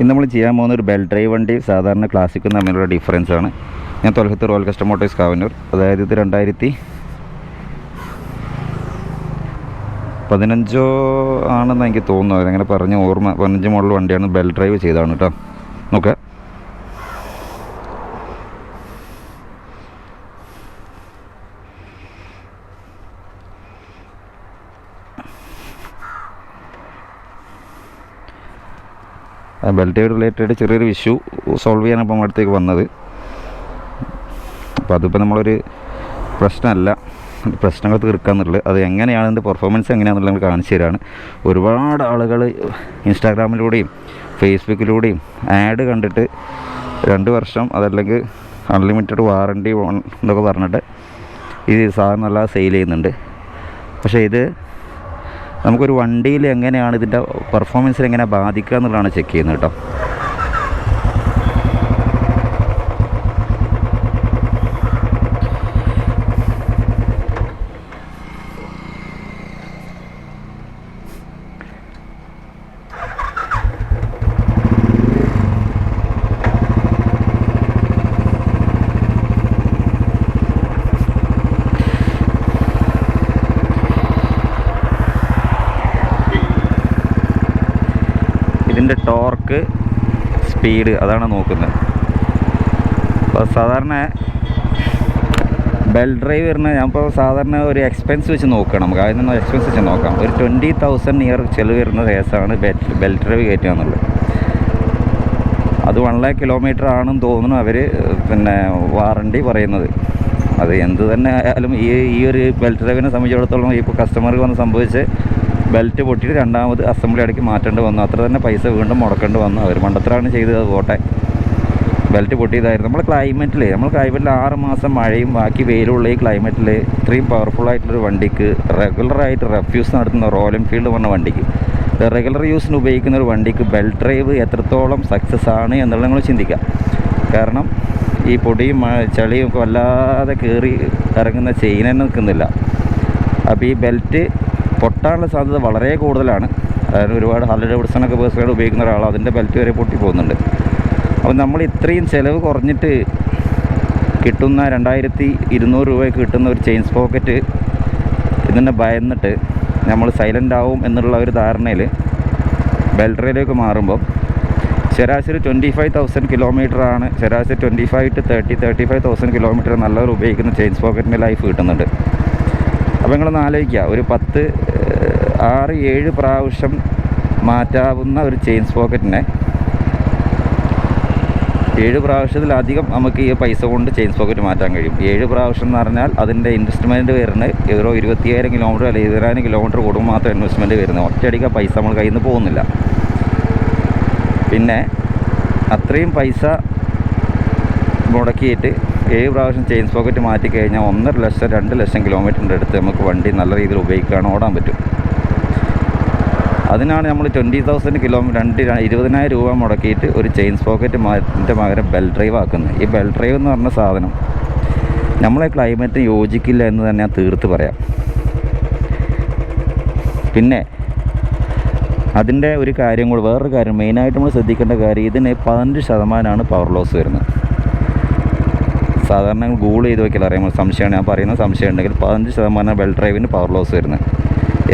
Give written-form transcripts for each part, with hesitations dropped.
ഇന്ന് നമ്മൾ ചെയ്യാൻ പോകുന്ന ഒരു ബെൽ ഡ്രൈവ് വണ്ടി സാധാരണ ക്ലാസിക്കും തമ്മിലുള്ള ഡിഫറൻസാണ്. ഞാൻ തൊലഹത്ത് റോയൽ കസ്റ്റം മോട്ടോഴ്സ് കാവന്നൂർ, അതായത് ഇത് 2015 ആണെന്ന് എനിക്ക് തോന്നുന്നു, അതങ്ങനെ പറഞ്ഞ് ഓർമ്മ. 15 മോഡൽ വണ്ടിയാണ്, ബെൽ ഡ്രൈവ് ചെയ്തതാണ് കേട്ടോ. നോക്കാം. ബെൽ ഡ്രൈവ് റിലേറ്റഡ് ചെറിയൊരു ഇഷ്യൂ സോൾവ് ചെയ്യാനാണ് ഇപ്പം നമ്മുടെ അടുത്തേക്ക് വന്നത്. അപ്പോൾ അതിപ്പോൾ നമ്മളൊരു പ്രശ്നമല്ല, പ്രശ്നങ്ങൾ തീർക്കാന്നുള്ളത്. അത് എങ്ങനെയാണ് അതിൻ്റെ പെർഫോമൻസ് എങ്ങനെയാണെന്നുള്ളത് നമ്മൾ കാണിച്ചു തരാണ്. ഒരുപാട് ആളുകൾ ഇൻസ്റ്റാഗ്രാമിലൂടെയും ഫേസ്ബുക്കിലൂടെയും ആഡ് കണ്ടിട്ട് 2 വർഷം അതല്ലെങ്കിൽ അൺലിമിറ്റഡ് വാറണ്ടി എന്നൊക്കെ പറഞ്ഞിട്ട് ഈ സാധനം നല്ല സെയിൽ ചെയ്യുന്നുണ്ട്. പക്ഷേ ഇത് നമുക്കൊരു വണ്ടിയിൽ എങ്ങനെയാണ് ഇതിൻ്റെ പെർഫോമൻസിൽ എങ്ങനെ ബാധിക്കുക എന്നുള്ളതാണ് ചെക്ക് ചെയ്യുന്നത് കേട്ടോ. ഇതിൻ്റെ ടോർക്ക്, സ്പീഡ്, അതാണ് നോക്കുന്നത്. അപ്പോൾ സാധാരണ ബെൽ ഡ്രൈവ് വരുന്ന ഞാനിപ്പോൾ സാധാരണ ഒരു എക്സ്പെൻസ് വെച്ച് നോക്കണം. നമുക്ക് അതിൽ നിന്ന് എക്സ്പെൻസ് വെച്ച് നോക്കാം. ഒരു 20,000 നിയർ ചിലവ് വരുന്ന കേസാണ് ബെൽ ഡ്രൈവ് കയറ്റുക എന്നുള്ളത്. അത് 1 lakh കിലോമീറ്റർ ആണെന്ന് തോന്നുന്നു അവർ പിന്നെ വാറണ്ടി പറയുന്നത്. അത് എന്ത് തന്നെ ആയാലും ഈ ഒരു ബെൽ ഡ്രൈവിനെ സംബന്ധിച്ചിടത്തോളം ഇപ്പോൾ കസ്റ്റമർക്ക് വന്ന് സംഭവിച്ച് ബെൽറ്റ് പൊട്ടിയിട്ട് രണ്ടാമത് അസംബ്ലി അടക്കി മാറ്റേണ്ടി വന്നു. അത്ര തന്നെ പൈസ വീണ്ടും മുടക്കേണ്ടി വന്നു. അവർ മണ്ടത്തരാണ് ചെയ്തത്. പോട്ടെ, ബെൽറ്റ് പൊട്ടിയതായിരുന്നു. നമ്മൾ ക്ലൈമറ്റിൽ 6 മാസം മഴയും ബാക്കി വെയിലുള്ള ഈ ക്ലൈമറ്റിൽ ഇത്രയും പവർഫുള്ളായിട്ടുള്ളൊരു വണ്ടിക്ക്, റെഗുലറായിട്ട് റെഫ്യൂസ് നടത്തുന്ന റോയൽ എൻഫീൽഡ് പറഞ്ഞ വണ്ടിക്ക്, റെഗുലർ യൂസിന് ഉപയോഗിക്കുന്ന ഒരു വണ്ടിക്ക് ബെൽ ഡ്രൈവ് എത്രത്തോളം സക്സസ് ആണ് എന്നുള്ളത് നമ്മൾ ചിന്തിക്കുക. കാരണം ഈ പൊടിയും ചളിയും ഒക്കെ വല്ലാതെ കയറി ഇറങ്ങുന്ന ചെയിൻ തന്നെ നിൽക്കുന്നില്ല. അപ്പോൾ ഈ ബെൽറ്റ് പൊട്ടാനുള്ള സാധ്യത വളരെ കൂടുതലാണ്. അതായത് ഒരുപാട് 100% ബസ്സുകൾ ഉപയോഗിക്കുന്ന ഒരാൾ അതിൻ്റെ ബെൽറ്റ് വരെ പൊട്ടി പോകുന്നുണ്ട്. അപ്പോൾ നമ്മൾ ഇത്രയും ചിലവ് കുറഞ്ഞിട്ട് കിട്ടുന്ന 2200 രൂപയ്ക്ക് കിട്ടുന്ന ഒരു ചെയിൻ സ്പോക്കറ്റ് ഇതിനെ ഭയന്നിട്ട് നമ്മൾ സൈലൻ്റ് ആവും എന്നുള്ള ഒരു ധാരണയിൽ ബെൽ ഡ്രൈവിലേക്ക് മാറുമ്പം ശരാശരി 25,000 കിലോമീറ്ററാണ്. ശരാശരി 25 to 35,000 കിലോമീറ്റർ നല്ലവർ ഉപയോഗിക്കുന്ന ചെയിൻ സ്പോക്കറ്റിൻ്റെ ലൈഫ് കിട്ടുന്നുണ്ട്. അപ്പോൾ നിങ്ങളൊന്ന് ആലോചിക്കുക, ഒരു 6-7 പ്രാവശ്യം മാറ്റാവുന്ന ഒരു ചെയിൻ സ്പോക്കറ്റിനെ 7 പ്രാവശ്യത്തിലധികം നമുക്ക് ഈ പൈസ കൊണ്ട് ചെയിൻ സ്പോക്കറ്റ് മാറ്റാൻ കഴിയും. 7 പ്രാവശ്യം എന്ന് പറഞ്ഞാൽ അതിൻ്റെ ഇൻവെസ്റ്റ്മെൻറ്റ് വരുന്നത് 25,000 കിലോമീറ്റർ അല്ലെങ്കിൽ 20,000 കിലോമീറ്റർ കൂടുമ്പോൾ മാത്രം ഇൻവെസ്റ്റ്മെൻറ്റ് വരുന്നത്. ഒറ്റയടിക്ക് പൈസ നമ്മൾ കയ്യിൽ നിന്ന് പോകുന്നില്ല. പിന്നെ അത്രയും പൈസ മുടക്കിയിട്ട് 7 പ്രാവശ്യം ചെയിൻ സ്പോക്കറ്റ് മാറ്റിക്കഴിഞ്ഞാൽ 1.5 ലക്ഷം 2 ലക്ഷം കിലോമീറ്ററിൻ്റെ അടുത്ത് നമുക്ക് വണ്ടി നല്ല രീതിയിൽ ഉപയോഗിക്കുകയാണ്, ഓടാൻ പറ്റും. അതിനാണ് നമ്മൾ 20,000 കിലോമീറ്റർ 20,000 രൂപ മുടക്കിയിട്ട് ഒരു ചെയിൻ സ്പോക്കറ്റ് പകരം ബെൽ ഡ്രൈവ് ആക്കുന്നത്. ഈ ബെൽ ഡ്രൈവ് എന്ന് പറഞ്ഞ സാധനം നമ്മളെ ക്ലൈമറ്റിന് യോജിക്കില്ല എന്ന് തന്നെ ഞാൻ തീർത്ത് പറയാം. പിന്നെ അതിൻ്റെ ഒരു കാര്യം കൂടി, വേറൊരു കാര്യം മെയിനായിട്ട് നമ്മൾ ശ്രദ്ധിക്കേണ്ട കാര്യം, ഇതിന് 15% പവർ ലോസ് വരുന്നത്. സാധാരണ ഗൂഗിൾ ചെയ്ത് നോക്കിയാൽ അറിയാം. സംശയമാണ് ഞാൻ പറയുന്നത്. സംശയം ഉണ്ടെങ്കിൽ 15% ബെൽ ഡ്രൈവിന് പവർ ലോസ് വരുന്നത്.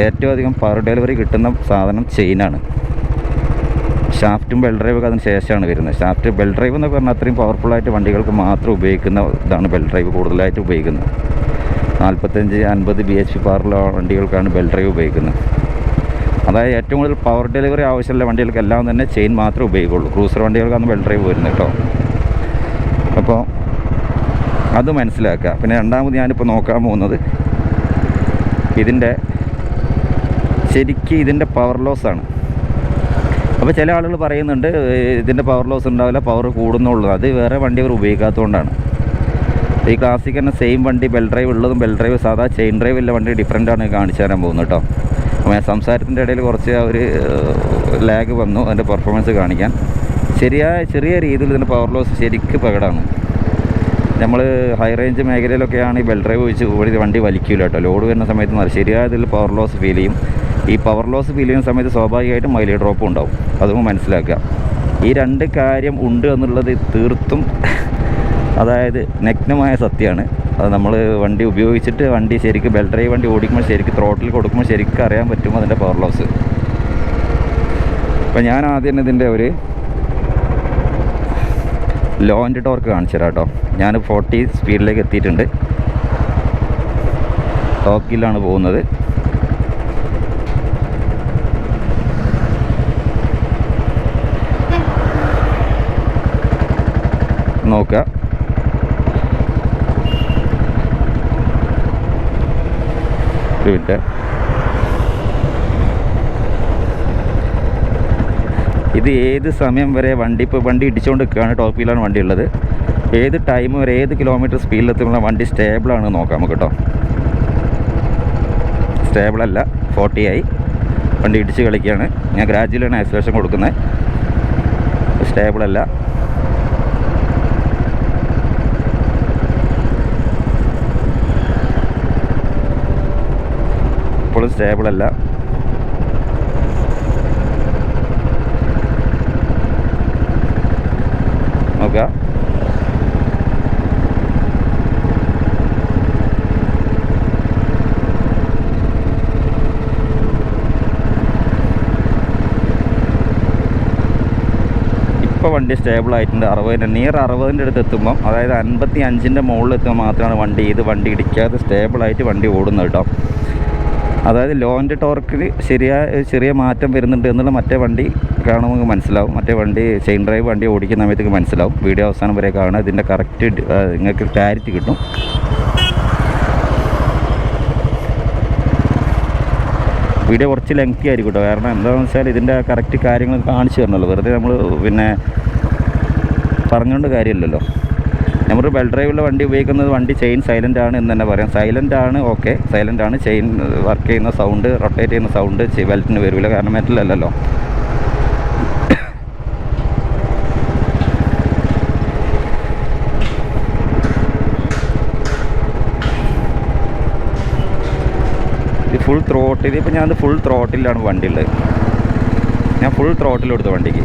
ഏറ്റവും അധികം പവർ ഡെലിവറി കിട്ടുന്ന സാധനം ചെയിനാണ്. ഷാഫ്റ്റും ബെൽ ഡ്രൈവൊക്കെ അതിന് ശേഷമാണ് വരുന്നത്. ഷാഫ്റ്റ് ബെൽ ഡ്രൈവ് എന്നൊക്കെ പറഞ്ഞാൽ അത്രയും പവർഫുള്ളായിട്ട് വണ്ടികൾക്ക് മാത്രം ഉപയോഗിക്കുന്ന ഇതാണ് ബെൽ ഡ്രൈവ് കൂടുതലായിട്ട് ഉപയോഗിക്കുന്നത്. 45-50 bhp പവറുള്ള വണ്ടികൾക്കാണ് ബെൽ ഡ്രൈവ് ഉപയോഗിക്കുന്നത്. അതായത് ഏറ്റവും കൂടുതൽ പവർ ഡെലിവറി ആവശ്യമുള്ള വണ്ടികൾക്കെല്ലാം തന്നെ ചെയിൻ മാത്രമേ ഉപയോഗിക്കുള്ളൂ. ക്രൂസർ വണ്ടികൾക്കാണ് ബെൽ ഡ്രൈവ് വരുന്നത് കേട്ടോ. അപ്പോൾ അത് മനസ്സിലാക്കുക. പിന്നെ രണ്ടാമത് ഞാനിപ്പോൾ നോക്കാൻ പോകുന്നത് ഇതിൻ്റെ പവർ ലോസാണ്. അപ്പോൾ ചില ആളുകൾ പറയുന്നുണ്ട് ഇതിൻ്റെ പവർ ലോസ് ഉണ്ടാവില്ല, പവർ കൂടുന്നുള്ളൂ. അത് വേറെ വണ്ടി അവർ ഉപയോഗിക്കാത്തതുകൊണ്ടാണ്. ഈ ക്ലാസിക് തന്നെ സെയിം വണ്ടി ബെൽ ഡ്രൈവ് ഉള്ളതും ബെൽ ഡ്രൈവ് സാധാ ചെയിൻ ഡ്രൈവ് ഉള്ള വണ്ടി ഡിഫറൻ്റാണ് കാണിച്ചു തരാൻ പോകുന്നത് കേട്ടോ. അപ്പോൾ ഞാൻ സംസാരത്തിൻ്റെ ഇടയിൽ കുറച്ച് ഒരു ലാഗ് വന്നു അതിൻ്റെ പെർഫോമൻസ് കാണിക്കാൻ. ചെറിയ രീതിയിൽ ഇതിൻ്റെ പവർ ലോസ് ശരിക്കും പ്രകടമാണ്. നമ്മൾ ഹൈ റേഞ്ച് മേഖലയിലൊക്കെയാണ് ഈ ബെൽ ഡ്രൈവ് വെച്ച് വണ്ടി വലിക്കില്ല കേട്ടോ. ലോഡ് വരുന്ന സമയത്ത് ശരിയായ ഇതിൽ പവർ ലോസ് ഫീൽ ചെയ്യും. ഈ പവർ ലോസ് ഫീൽ ചെയ്യുന്ന സമയത്ത് സ്വാഭാവികമായിട്ടും മൈലേജ് ഡ്രോപ്പും ഉണ്ടാവും. അതും മനസ്സിലാക്കുക. ഈ രണ്ട് കാര്യം ഉണ്ട് എന്നുള്ളത് തീർത്തും അതായത് നഗ്നമായ സത്യമാണ്. അത് നമ്മൾ വണ്ടി ഉപയോഗിച്ചിട്ട് വണ്ടി ശരിക്കും ബെൽ ഡ്രൈവ് വണ്ടി ഓടിക്കുമ്പോൾ ശരിക്കും ത്രോട്ടിൽ കൊടുക്കുമ്പോൾ ശരിക്കും അറിയാൻ പറ്റും അതിൻ്റെ പവർ ലോസ്. അപ്പോൾ ഞാൻ ആദ്യം തന്നെ ഇതിൻ്റെ ഒരു ലോ ആൻഡ് ടോർക്ക് കാണിച്ചു തരാം കേട്ടോ. ഞാൻ 40 സ്പീഡിലേക്ക് എത്തിയിട്ടുണ്ട്. ടോക്കിലാണ് പോകുന്നത്. നോക്കുക, ഒരു മിനിറ്റ്. ഇത് ഏത് സമയം വരെ വണ്ടി ഇപ്പോൾ വണ്ടി ഇടിച്ചുകൊണ്ട് നിൽക്കുകയാണ്, ടോപ്പിലാണ് വണ്ടി ഉള്ളത്. ഏത് ടൈം വരെ ഏത് കിലോമീറ്റർ സ്പീഡിലെത്തുമ്പോൾ വണ്ടി സ്റ്റേബിളാണ് നോക്കാം നമുക്ക് കേട്ടോ. സ്റ്റേബിളല്ല, 40 ആയി, വണ്ടി ഇടിച്ച് കളിക്കുകയാണ്. ഞാൻ ഗ്രാജുവലാണ് ആക്സിലറേഷൻ കൊടുക്കുന്നത്. സ്റ്റേബിളല്ല. ഇപ്പോഴും സ്റ്റേബിളല്ല. നോക്കുക, ഇപ്പോൾ വണ്ടി സ്റ്റേബിൾ ആയിട്ടുണ്ട്. 60 നിയർ 60ൻ്റെ അടുത്ത് എത്തുമ്പം, അതായത് 55ൻ്റെ മുകളിൽ എത്തുമ്പോൾ മാത്രമാണ് വണ്ടി ഇടിക്കാതെ സ്റ്റേബിളായിട്ട് വണ്ടി ഓടുന്നത് കേട്ടോ. അതായത് ലോ ആൻഡ് ടോർക്കിൽ ചെറിയ മാറ്റം വരുന്നുണ്ട് എന്നുള്ള മറ്റേ വണ്ടി കാണുമ്പോൾ മനസ്സിലാവും. മറ്റേ വണ്ടി ചെയിൻ ഡ്രൈവ് വണ്ടി ഓടിക്കുന്ന സമയത്തേക്ക് മനസ്സിലാവും. വീഡിയോ അവസാനം വരെ കാണുക, ഇതിൻ്റെ കറക്റ്റ് നിങ്ങൾക്ക് ക്ലാരിറ്റി കിട്ടും. വീഡിയോ കുറച്ച് ലെങ്തി ആയിരിക്കും കേട്ടോ. കാരണം എന്താണെന്ന് വെച്ചാൽ ഇതിൻ്റെ കറക്റ്റ് കാര്യങ്ങൾ കാണിച്ചു തരണമല്ലോ. വെറുതെ നമ്മൾ പിന്നെ പറഞ്ഞുകൊണ്ട് കാര്യമില്ലല്ലോ. നമ്മൾ ബെൽ ഡ്രൈവുള്ള വണ്ടി ഉപയോഗിക്കുന്നത് വണ്ടി ചെയിൻ സൈലൻ്റ് ആണ് എന്ന് തന്നെ പറയാം. സൈലൻ്റ് ആണ്, ഓക്കെ, സൈലൻ്റ് ആണ്. ചെയിൻ വർക്ക് ചെയ്യുന്ന സൗണ്ട്, റൊട്ടേറ്റ് ചെയ്യുന്ന സൗണ്ട് ബെൽറ്റിന് വരില്ല, കാരണം മെറ്റലല്ലല്ലോ. ഇത് ഫുൾ ത്രോട്ടിൽ, ഇപ്പോൾ ഞാൻ ഫുൾ ത്രോട്ടിലാണ് വണ്ടി ഉള്ളത്. ഞാൻ ഫുൾ ത്രോട്ടിൽ കൊടുത്തു വണ്ടിക്ക്.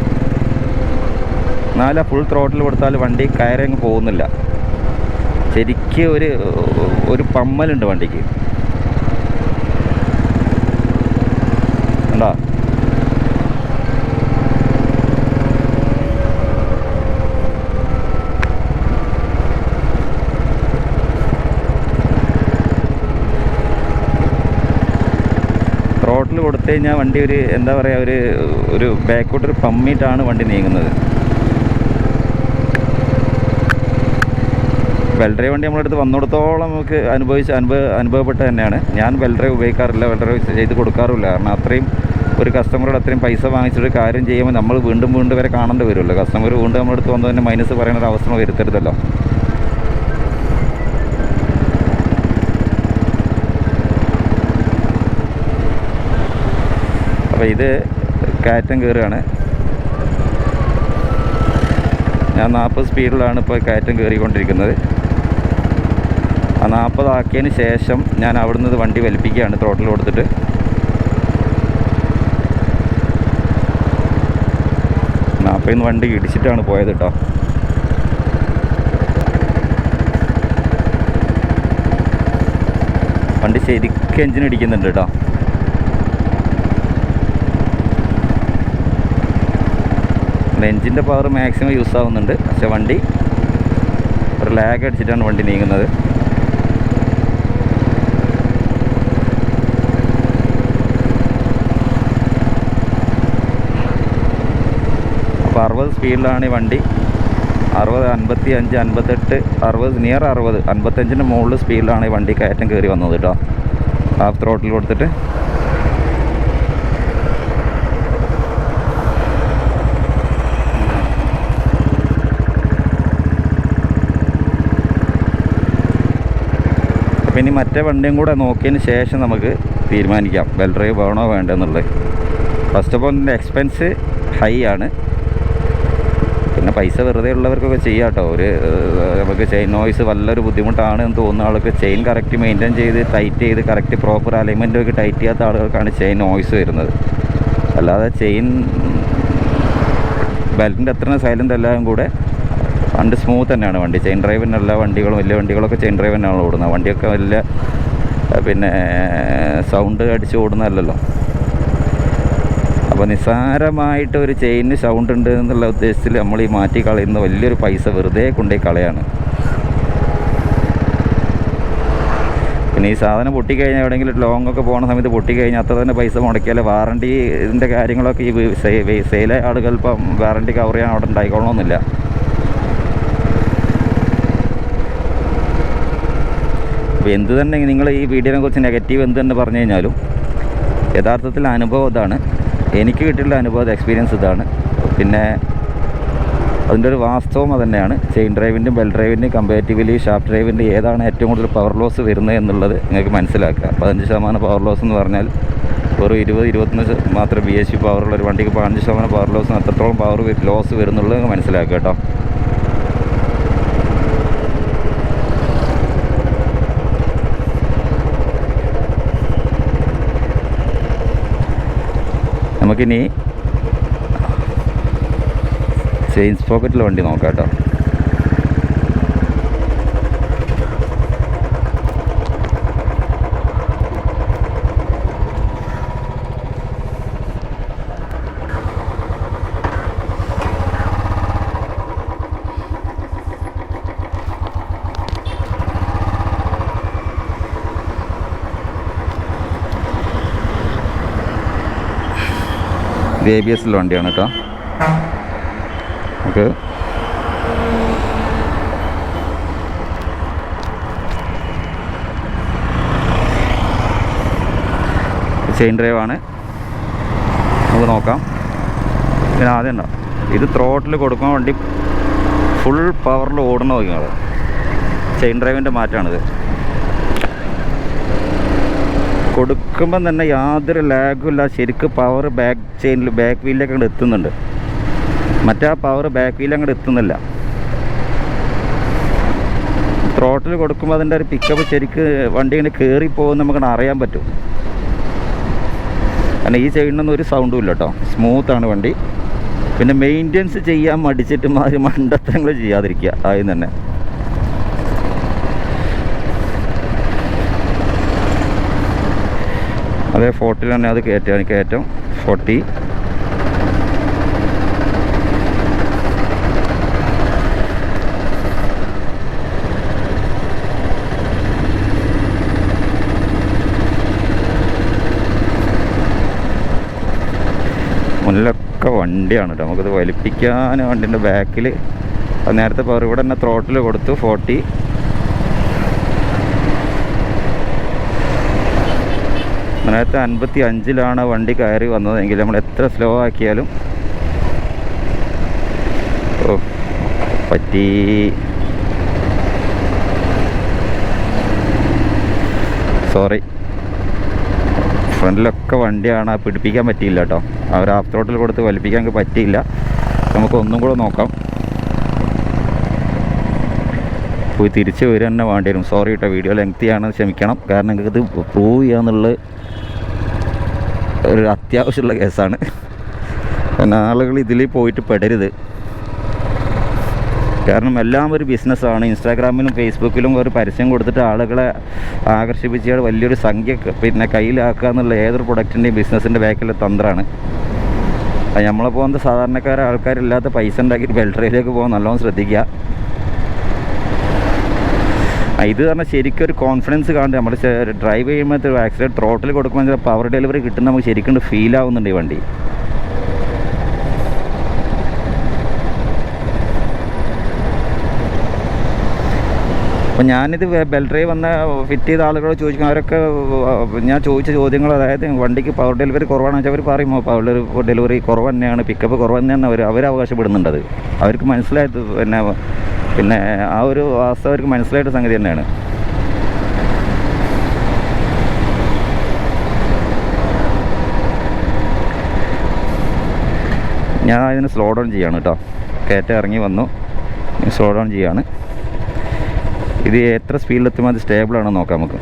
എന്നാലും ഫുൾ ത്രോട്ടിൽ കൊടുത്താൽ വണ്ടി കയറങ്ങ് പോകുന്നില്ല. ശരിക്കും ഒരു പമ്മലുണ്ട് വണ്ടിക്ക്. കണ്ടോ? ത്രോട്ടിൽ കൊടുത്തു കഴിഞ്ഞാൽ വണ്ടി എന്താ പറയുക, ഒരു ബാക്കോട്ടൊരു പമ്മിയിട്ടാണ് വണ്ടി നീങ്ങുന്നത്. ബെൽ ഡ്രൈവ് വണ്ടി നമ്മുടെ അടുത്ത് വന്നിടത്തോളം നമുക്ക് അനുഭവപ്പെട്ട് തന്നെയാണ്. ഞാൻ ബെൽ ഡ്രൈവ് ഉപയോഗിക്കാറില്ല, ബെൽ ഡ്രൈവ് ചെയ്ത് കൊടുക്കാറില്ല. കാരണം അത്രയും ഒരു കസ്റ്റമറോട് അത്രയും പൈസ വാങ്ങിച്ചിട്ട് കാര്യം ചെയ്യുമ്പോൾ നമ്മൾ വീണ്ടും വരെ കാണേണ്ടി വരുമല്ലോ. കസ്റ്റമർ വീണ്ടും നമ്മുടെ അടുത്ത് വന്ന് തന്നെ മൈനസ് പറയുന്ന ഒരു അവസ്ഥ വരുത്തരുതല്ലോ. അപ്പോൾ ഇത് കയറ്റം കയറുകയാണ്. ഞാൻ 40 സ്പീഡിലാണ് ഇപ്പോൾ കയറ്റം കയറിക്കൊണ്ടിരിക്കുന്നത്. ആ 40 ആക്കിയതിന് ശേഷം ഞാൻ അവിടുന്ന് വണ്ടി വലിപ്പിക്കുകയാണ് ത്രോട്ടിൽ കൊടുത്തിട്ട്. നാൽപ്പതിന് വണ്ടി ഇടിച്ചിട്ടാണ് പോയത് കേട്ടോ. വണ്ടി ശരിക്കും എഞ്ചിൻ ഇടിക്കുന്നുണ്ട് കേട്ടോ. എഞ്ചിൻ്റെ പവർ മാക്സിമം യൂസ് ആവുന്നുണ്ട്. പക്ഷെ വണ്ടി ഒരു ലാഗ് അടിച്ചിട്ടാണ് വണ്ടി നീങ്ങുന്നത്. അപ്പോൾ 60 സ്പീഡിലാണ് ഈ വണ്ടി. 60, 55, 58, 60, നിയർ 60, 55ൻ്റെ മുകളിൽ സ്പീഡിലാണ് ഈ വണ്ടി കയറ്റം കയറി വന്നത് കേട്ടോ. ഹാഫ് ത്രോട്ടിൽ കൊടുത്തിട്ട്. ഇനി മറ്റേ വണ്ടിയും കൂടെ നോക്കിയതിന് ശേഷം നമുക്ക് തീരുമാനിക്കാം ബെൽ ഡ്രൈവ് വേണോ വേണ്ടെന്നുള്ളത്. ഫസ്റ്റ് ഓഫ് ഓൾ ഇതിൻ്റെ എക്സ്പെൻസ് ഹൈ ആണ്. പിന്നെ പൈസ വെറുതെ ഉള്ളവർക്കൊക്കെ ചെയ്യാം കേട്ടോ. നമുക്ക് ചെയിൻ നോയ്സ് വല്ലൊരു ബുദ്ധിമുട്ടാണ് എന്ന് തോന്നുന്ന ആൾക്ക് ചെയിൻ കറക്റ്റ് മെയിൻറ്റെയിൻ ചെയ്ത് ടൈറ്റ് ചെയ്ത് കറക്റ്റ് പ്രോപ്പർ അലൈൻമെൻറ്റൊക്കെ ടൈറ്റ് ചെയ്യാത്ത ആളുകൾക്കാണ് ചെയിൻ നോയ്സ് വരുന്നത്. അല്ലാതെ ചെയിൻ ബെൽറ്റിൻ്റെ അത്ര സൈലൻ്റ് എല്ലാം കൂടെ വണ്ടി സ്മൂത്ത് തന്നെയാണ്. വണ്ടി ചെയിൻ ഡ്രൈവിന് എല്ലാ വണ്ടികളും വലിയ വണ്ടികളൊക്കെ ചെയിൻ ഡ്രൈവ് തന്നെയാണ് ഓടുന്നത്. വണ്ടിയൊക്കെ വലിയ പിന്നെ സൗണ്ട് അടിച്ച് ഓടുന്നതല്ലല്ലോ. അപ്പോൾ നിസ്സാരമായിട്ട് ഒരു ചെയിനിന് സൗണ്ട് ഉണ്ട് എന്നുള്ള ഉദ്ദേശത്തിൽ നമ്മൾ ഈ മാറ്റി കളയുന്ന വലിയൊരു പൈസ വെറുതെ കൊണ്ടുപോയി കളയാണ്. പിന്നെ ഈ സാധനം പൊട്ടിക്കഴിഞ്ഞാൽ എവിടെയെങ്കിലും ലോങ് ഒക്കെ പോകുന്ന സമയത്ത് പൊട്ടിക്കഴിഞ്ഞാൽ അത്ര തന്നെ പൈസ മുടക്കിയാൽ വാറണ്ടി ഇതിൻ്റെ കാര്യങ്ങളൊക്കെ ഈ സെയിലെ ആളുകൾ ഇപ്പം വാറണ്ടി കവർ ചെയ്യാൻ അവിടെ ഉണ്ടായിക്കൊള്ളണമെന്നില്ല. അപ്പോൾ എന്ത് തന്നെ നിങ്ങൾ ഈ വീഡിയോനെ കുറിച്ച് നെഗറ്റീവ് എന്ത് തന്നെ പറഞ്ഞു കഴിഞ്ഞാലും യഥാർത്ഥത്തിൽ അനുഭവം ഇതാണ്. എനിക്ക് കിട്ടിയുള്ള അനുഭവം എക്സ്പീരിയൻസ് ഇതാണ്. പിന്നെ അതിൻ്റെ ഒരു വാസ്തവം അത് തന്നെയാണ്. ചെയിൻ ഡ്രൈവിൻ്റെയും ബെൽറ്റ് ഡ്രൈവിൻ്റെയും കമ്പാരിറ്റീവ്ലി ഷാഫ്റ്റ് ഡ്രൈവിൻ്റെ ഏതാണ് ഏറ്റവും കൂടുതൽ പവർ ലോസ് വരുന്നത് എന്നുള്ളത് നിങ്ങൾക്ക് മനസ്സിലാക്കുക. 15% പവർ ലോസ് എന്ന് പറഞ്ഞാൽ ഒരു 20-21 മാത്രം BHP പവറുള്ള ഒരു വണ്ടിക്ക് 15% പവർ ലോസ് അത്രത്തോളം പവർ ലോസ് വരുന്നുള്ളത് നിങ്ങൾക്ക് മനസ്സിലാക്കുക കേട്ടോ. നമുക്കിനി ചെയിൻ പോക്കറ്റിൽ വണ്ടി നോക്കാം കേട്ടോ. ABS വണ്ടിയാണ് കേട്ടോ. ഓക്കെ, ചെയിൻ ഡ്രൈവാണ്. നമുക്ക് നോക്കാം. പിന്നെ ആദ്യം ഉണ്ടോ ഇത് ത്രോട്ടിൽ കൊടുക്കാൻ വേണ്ടി ഫുൾ പവറിൽ ഓടണം നോക്കിയാൽ ചെയിൻ ഡ്രൈവിൻ്റെ മാറ്റമാണിത്. കൊടുക്കുമ്പം തന്നെ യാതൊരു ലാഗും ഇല്ല. ശരിക്കും പവർ ബാക്ക് ചെയിനിൽ ബാക്ക് വീലിലേക്ക് അങ്ങോട്ട് എത്തുന്നുണ്ട്. മറ്റേ പവർ ബാക്ക് വീൽ അങ്ങോട്ട് എത്തുന്നില്ല. ത്രോട്ടിൽ കൊടുക്കുമ്പോൾ അതിൻ്റെ ഒരു പിക്കപ്പ് ശരിക്ക് വണ്ടി ഇങ്ങനെ കയറിപ്പോകും നമുക്കങ്ങനെ അറിയാൻ പറ്റും. കാരണം ഈ ചെയിനൊന്നും ഒരു സൗണ്ടും ഇല്ല കേട്ടോ. സ്മൂത്താണ് വണ്ടി. പിന്നെ മെയിൻ്റെനൻസ് ചെയ്യാൻ മടിച്ചിട്ട് മാറി മണ്ടത്തരങ്ങൾ ചെയ്യാതിരിക്കുക ആദ്യം തന്നെ. അതേ 40 തന്നെ അത് കയറ്റം 40. മുന്നിലൊക്കെ വണ്ടിയാണ് കേട്ടോ. നമുക്കത് വലിപ്പിക്കാൻ വണ്ടിൻ്റെ ബാക്കിൽ നേരത്തെ പവർ ഇവിടെ തന്നെ ത്രോട്ടിൽ കൊടുത്തു 40. നേരത്തെ 55-ലാണ് വണ്ടി കയറി വന്നതെങ്കിൽ നമ്മൾ എത്ര സ്ലോ ആക്കിയാലും പറ്റി. സോറി, ഫ്രണ്ടിലൊക്കെ വണ്ടിയാണ്. പിടിപ്പിക്കാൻ പറ്റിയില്ല കേട്ടോ. അവർ ഹാഫ് ത്രോട്ടിൽ കൊടുത്ത് വലിപ്പിക്കാൻ പറ്റിയില്ല. നമുക്കൊന്നും കൂടെ നോക്കാം. പോയി തിരിച്ച് വരിക തന്നെ വേണ്ടി വരും. സോറി കേട്ടോ, വീഡിയോ ലെങ്തിയാണ്, ക്ഷമിക്കണം. കാരണം നിങ്ങൾക്കിത് പ്രൂവ് ചെയ്യാന്നുള്ളത് ഒരു അത്യാവശ്യമുള്ള കേസാണ്. പിന്നെ ആളുകൾ ഇതിൽ പോയിട്ട് പെടരുത്. കാരണം എല്ലാം ഒരു ബിസിനസ്സാണ്. ഇൻസ്റ്റാഗ്രാമിലും ഫേസ്ബുക്കിലും ഒരു പരസ്യം കൊടുത്തിട്ട് ആളുകളെ ആകർഷിപ്പിച്ചാൽ വലിയൊരു സംഖ്യ പിന്നെ കയ്യിലാക്കുക എന്നുള്ള ഏതൊരു പ്രൊഡക്റ്റിൻ്റെയും ബിസിനസ്സിൻ്റെ ബാക്കിലെ തന്ത്രമാണ്. അത് നമ്മളെ പോകുന്ന സാധാരണക്കാരെ ആൾക്കാരില്ലാത്ത പൈസ ഉണ്ടാക്കി ബെൽറ്ററിയിലേക്ക് പോകാൻ നല്ലോണം ശ്രദ്ധിക്കുക. ഇത് പറഞ്ഞാൽ ശരിക്കും ഒരു കോൺഫിഡൻസ് കാണുന്നത്. നമ്മൾ ഡ്രൈവ് ചെയ്യുമ്പോൾ ആക്സിഡൻറ്റ് ത്രോട്ടിൽ കൊടുക്കുമ്പോൾ പവർ ഡെലിവറി കിട്ടുന്ന നമുക്ക് ശരിക്കും ഫീൽ ആവുന്നുണ്ട് ഈ വണ്ടി. അപ്പോൾ ഞാനിത് ബെൽറ്റ് ഡ്രൈവ് വന്ന ഫിറ്റ് ചെയ്ത ആളുകളോട് ചോദിക്കും. അവരൊക്കെ ഞാൻ ചോദിച്ച ചോദ്യങ്ങൾ, അതായത് വണ്ടിക്ക് പവർ ഡെലിവറി കുറവാണെന്ന് വെച്ചാൽ അവർ പറയുമോ പവർ ഡെലിവറി കുറവ് തന്നെയാണ്, പിക്കപ്പ് കുറവ് തന്നെയാണ് അവർ അവകാശപ്പെടുന്നുണ്ടത്. അവർക്ക് മനസ്സിലായത് പിന്നെ ആ ഒരു വാസ്തവം അവർക്ക് മനസ്സിലായിട്ട് സംഗതി തന്നെയാണ്. ഞാൻ അതിന് സ്ലോ ഡൗൺ ചെയ്യാണ് കേട്ടോ. കയറ്റം ഇറങ്ങി വന്നു, സ്ലോ ഡൗൺ ചെയ്യാണ്. ഇത് എത്ര സ്പീഡിലെത്തുമ്പോൾ അത് സ്റ്റേബിളാണെന്ന് നോക്കാം നമുക്ക്.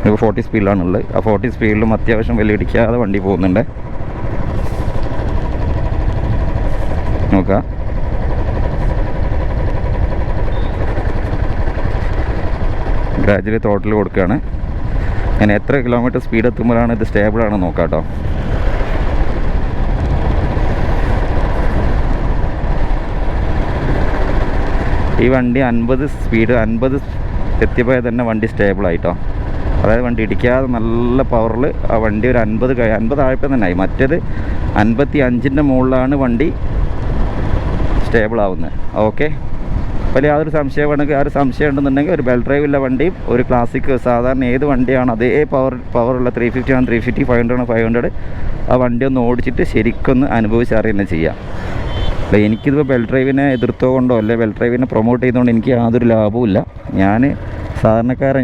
ഇപ്പോൾ 40 സ്പീഡിലാണുള്ളത്. ആ 40 സ്പീഡിലും അത്യാവശ്യം വലിയ ഇടിക്കാതെ വണ്ടി പോകുന്നുണ്ട്. നോക്കാം. ഗ്രാജുവലി ത്രോട്ടിൽ കൊടുക്കുകയാണ്. ഞാൻ എത്ര കിലോമീറ്റർ സ്പീഡ് എത്തുമ്പോഴാണ് ഇത് സ്റ്റേബിളാണ് നോക്കാം കേട്ടോ. ഈ വണ്ടി 50 എത്തിയപ്പോൾ തന്നെ വണ്ടി സ്റ്റേബിളായിട്ടോ. അതായത് വണ്ടി ഇടിക്കാതെ നല്ല പവറിൽ ആ വണ്ടി ഒരു 50 ആയപ്പോൾ തന്നെ ആയി. മറ്റേത് 55-ൻ്റെ മുകളിലാണ് വണ്ടി സ്റ്റേബിളാവുന്നത്. ഓക്കെ, അപ്പോൾ യാതൊരു സംശയമാണെങ്കിൽ സംശയം ഉണ്ടെന്നുണ്ടെങ്കിൽ ഒരു ബെൽ ഡ്രൈവ് ഉള്ള വണ്ടിയും ഒരു ക്ലാസിക് സാധാരണ ഏത് വണ്ടിയാണ് അതേ പവറുള്ള 350 ആണ് 350, 500 ആണ് 500, ആ വണ്ടി ഒന്ന് ഓടിച്ചിട്ട് ശരിക്കൊന്ന് അനുഭവിച്ചറിയുന്നത് ചെയ്യാം. അപ്പോൾ എനിക്കിതിപ്പോൾ ബെൽ ഡ്രൈവിനെ എതിർത്തോ കൊണ്ടോ അല്ലെ ബെൽ ഡ്രൈവിനെ പ്രൊമോട്ട് ചെയ്തുകൊണ്ട് എനിക്ക് യാതൊരു ലാഭവുമില്ല. ഞാൻ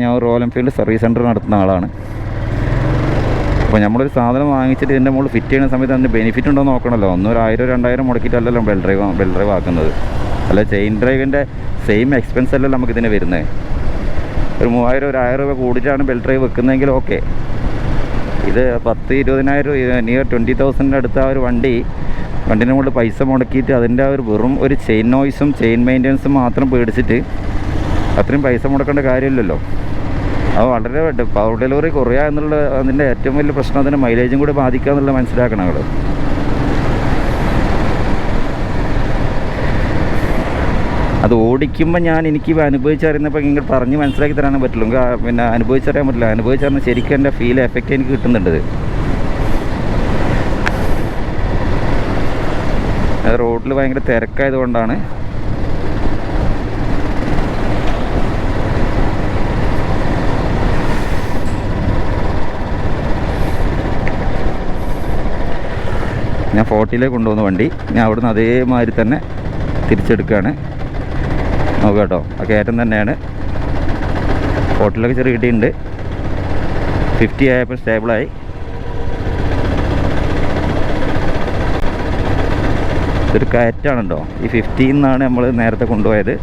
ഞാൻ റോയൽ എൻഫീൽഡ് സർവീസ് സെൻറ്റർ നടത്തുന്ന ആളാണ്. അപ്പോൾ നമ്മളൊരു സാധനം വാങ്ങിച്ചിട്ട് ഇതിൻ്റെ മുകളിൽ ഫിറ്റ് ചെയ്യുന്ന സമയത്ത് അതിന് ബെനിഫിറ്റ് ഉണ്ടോ നോക്കണമല്ലോ. 1,000-2,000 മുടക്കിയിട്ടല്ലല്ലോ ബെൽ ഡ്രൈവ് ആക്കുന്നത്. അല്ല ചെയിൻ ഡ്രൈവിൻ്റെ സെയിം എക്സ്പെൻസ് അല്ലല്ലോ നമുക്കിതിന് വരുന്നത്. ഒരു 3,000-1,000 രൂപ കൂടിയിട്ടാണ് ബെൽ ഡ്രൈവ് വെക്കുന്നതെങ്കിൽ ഓക്കെ. ഇത് 10,000-20,000 നിയർ 20,000 അടുത്ത ആ ഒരു വണ്ടിൻ്റെ മുകളിൽ പൈസ മുടക്കിയിട്ട് അതിൻ്റെ ഒരു വെറും ഒരു ചെയിൻ നോയ്സും ചെയിൻ മെയിൻ്റനൻസും മാത്രം പേടിച്ചിട്ട് അത്രയും പൈസ മുടക്കേണ്ട കാര്യമില്ലല്ലോ. അത് വളരെ പവർ ഡെലിവറി കുറയുക എന്നുള്ള അതിൻ്റെ ഏറ്റവും വലിയ പ്രശ്നം അതിൻ്റെ മൈലേജും കൂടി ബാധിക്കുക എന്നുള്ളത് മനസ്സിലാക്കണം നിങ്ങൾ. അത് ഓടിക്കുമ്പോൾ എനിക്ക് അനുഭവിച്ചറിയുന്നപ്പോൾ ഇങ്ങനെ പറഞ്ഞ് മനസ്സിലാക്കി തരാനും പറ്റുള്ളൂ. പിന്നെ അനുഭവിച്ചറിയാൻ പറ്റില്ല. അനുഭവിച്ചറിഞ്ഞാൽ ശരിക്കും എൻ്റെ എഫക്റ്റ് എനിക്ക് കിട്ടുന്നുണ്ട്. റോഡിൽ ഭയങ്കര തിരക്കായതുകൊണ്ടാണ്. ഞാൻ 40-ലേക്ക് കൊണ്ടുപോകുന്ന വണ്ടി ഞാൻ അവിടുന്ന് അതേമാതിരി തന്നെ തിരിച്ചെടുക്കുകയാണ്. നോക്കുക കേട്ടോ, ആ കയറ്റം തന്നെയാണ്. 40-ലേക്ക് ചെറിയ കിട്ടിയിട്ടുണ്ട്. 50 ആയപ്പോൾ സ്റ്റേബിളായി. ഇതൊരു കയറ്റാണുണ്ടോ. ഈ 50 നിന്നാണ് നമ്മൾ നേരത്തെ കൊണ്ടുപോയത്.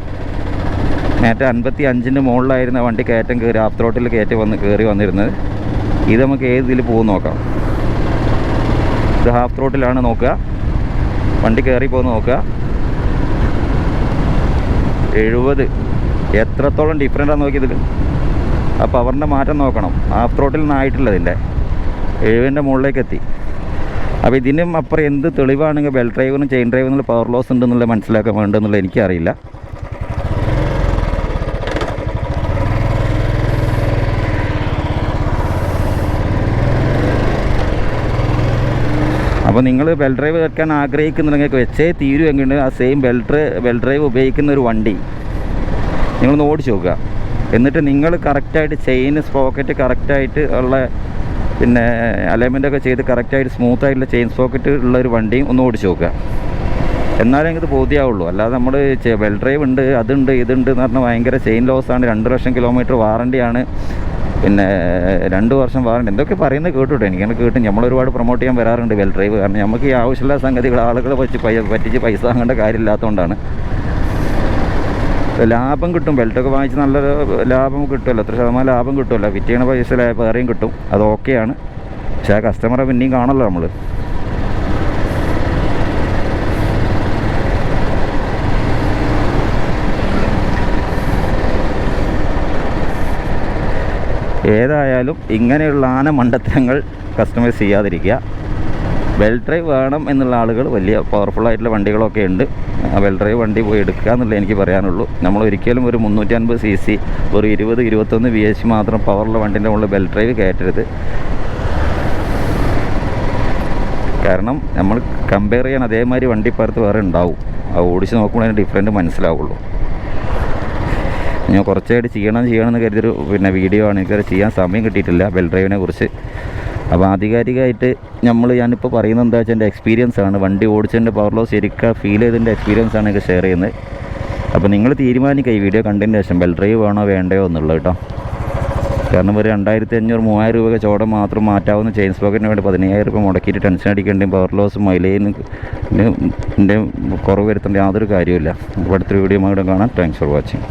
നേരത്തെ 55-ൻ്റെ മുകളിലായിരുന്ന വണ്ടി കയറ്റം കയറി ഹാഫ് ത്രോട്ടിൽ കയറി വന്നിരുന്നത്. ഇത് നമുക്ക് ഏത് ഇതിൽ പോകും നോക്കാം. ഇത് ഹാഫ് ത്രോട്ടിലാണ് നോക്കുക. വണ്ടി കയറി പോകുന്ന നോക്കുക. 70 എത്രത്തോളം ഡിഫറൻ്റാണ് നോക്കിയത്. ആ പവറിൻ്റെ മാറ്റം നോക്കണം. ഹാഫ് ത്രോട്ടിൽ നിന്നായിട്ടില്ല ഇതിൻ്റെ 70-ൻ്റെ മുകളിലേക്ക് എത്തി. അപ്പോൾ ഇതിനും അപ്പുറം എന്ത് തെളിവാണെങ്കിൽ ബെൽ ഡ്രൈവിനും ചെയിൻ ഡ്രൈവിനുള്ള പവർ ലോസ് ഉണ്ടെന്നുള്ളത് മനസ്സിലാക്കാൻ വേണ്ടെന്നുള്ളത് എനിക്കറിയില്ല. അപ്പോൾ നിങ്ങൾ ബെൽ ഡ്രൈവ് വെക്കാൻ ആഗ്രഹിക്കുന്നുണ്ടെങ്കിൽ വെച്ചേ തീരുമെങ്കിൽ ആ സെയിം ബെൽ ഡ്രൈവ് ഉപയോഗിക്കുന്ന ഒരു വണ്ടി നിങ്ങളൊന്ന് ഓടിച്ച് നോക്കുക. എന്നിട്ട് നിങ്ങൾ കറക്റ്റായിട്ട് ചെയിൻ സ്പോക്കറ്റ് കറക്റ്റായിട്ട് ഉള്ള പിന്നെ അലൈൻമെൻറ്റൊക്കെ ചെയ്ത് കറക്റ്റായിട്ട് സ്മൂത്തായിട്ടുള്ള ചെയിൻ സ്പോക്കറ്റ് ഉള്ള ഒരു വണ്ടിയും ഒന്ന് ഓടിച്ച് നോക്കുക. എന്നാലേ ഇത് ബോധ്യമാവുള്ളൂ. അല്ലാതെ നമ്മൾ ബെൽ ഡ്രൈവ് ഉണ്ട് അതുണ്ട് ഇതുണ്ട് എന്ന് പറഞ്ഞാൽ ഭയങ്കര ചെയിൻ ലോസാണ്, 2 ലക്ഷം കിലോമീറ്റർ വാറണ്ടിയാണ്, പിന്നെ 2 വർഷം വാറണ്ടി എന്തൊക്കെ പറയുന്നത് കേട്ടോ. എനിക്കങ്ങനെ കേട്ടു. നമ്മളൊരുപാട് പ്രൊമോട്ട് ചെയ്യാൻ വരാറുണ്ട് ബെൽ ഡ്രൈവ്. കാരണം നമുക്ക് ഈ ആവശ്യമുള്ള സംഗതികൾ ആളുകളെ പറ്റിച്ച് പൈസ വാങ്ങേണ്ട കാര്യമില്ലാത്തതുകൊണ്ടാണ്. ലാഭം കിട്ടും. ബെൽറ്റൊക്കെ വാങ്ങിച്ച് നല്ലൊരു ലാഭം കിട്ടുമല്ലോ. 100% ലാഭം കിട്ടുമല്ലോ. ഫിറ്റ് ചെയ്യണ പൈസ വേറെയും കിട്ടും. അത് ഓക്കെയാണ്. പക്ഷേ ആ കസ്റ്റമറെ പിന്നെയും കാണല്ലോ നമ്മൾ. ഏതായാലും ഇങ്ങനെയുള്ള മണ്ടത്തരങ്ങൾ കസ്റ്റമൈസ് ചെയ്യാതിരിക്കുക. ബെൽ ഡ്രൈവ് വേണം എന്നുള്ള ആളുകൾ വലിയ പവർഫുള്ളായിട്ടുള്ള വണ്ടികളൊക്കെ ഉണ്ട്. ബെൽ ഡ്രൈവ് വണ്ടി പോയി എടുക്കുക എന്നുള്ളത് എനിക്ക് പറയാനുള്ളൂ. നമ്മൾ ഒരിക്കലും ഒരു 350 cc ഒരു 20-21 VH മാത്രം പവറുള്ള വണ്ടിൻ്റെ മുകളിൽ ബെൽ ഡ്രൈവ് കയറ്റരുത്. കാരണം നമ്മൾ കമ്പയർ ചെയ്യാൻ അതേമാതിരി വണ്ടി പുറത്ത് വേറെ ഉണ്ടാവും. അത് ഓടിച്ച് നോക്കുമ്പോൾ അതിന് ഡിഫറൻറ്റ് മനസ്സിലാവുള്ളൂ. ഞാൻ കുറച്ചായിട്ട് ചെയ്യണമെന്ന് കരുതിയൊരു വീഡിയോ ആണ്. എനിക്കത് ചെയ്യാൻ സമയം കിട്ടിയിട്ടില്ല ബെൽ ഡ്രൈവിനെ കുറിച്ച്. അപ്പോൾ ആധികാരികമായിട്ട് ഞാനിപ്പോൾ പറയുന്നത് എന്താ വെച്ചാൽ എൻ്റെ എക്സ്പീരിയൻസ് ആണ്. വണ്ടി ഓടിച്ചതിൻ്റെ പവർ ലോസ് ശരിക്കും ഫീൽ ചെയ്തതിൻ്റെ എക്സ്പീരിയൻസ് ആണ് എനിക്ക് ഷെയർ ചെയ്യുന്നത്. അപ്പോൾ നിങ്ങൾ തീരുമാനിക്കുക ഈ വീഡിയോ കണ്ടതിന് ശേഷം ബെൽ ഡ്രൈവ് വേണോ വേണ്ടയോ എന്നുള്ളത് കേട്ടോ. കാരണം ഒരു 2,500-3,000 രൂപ ചോടം മാത്രം മാറ്റാവുന്ന ചെയിൻ സ്പോക്കറ്റിന് വേണ്ടി 15,000 രൂപ മുടക്കിയിട്ട് ടെൻഷൻ അടിക്കേണ്ടയും പവർ ലോസും മൈലേജിൻ്റെ കുറവ് വരുത്തേണ്ട യാതൊരു കാര്യമില്ല. അപ്പോൾ അടുത്തൊരു വീഡിയോ കാണാം. Thanks for watching.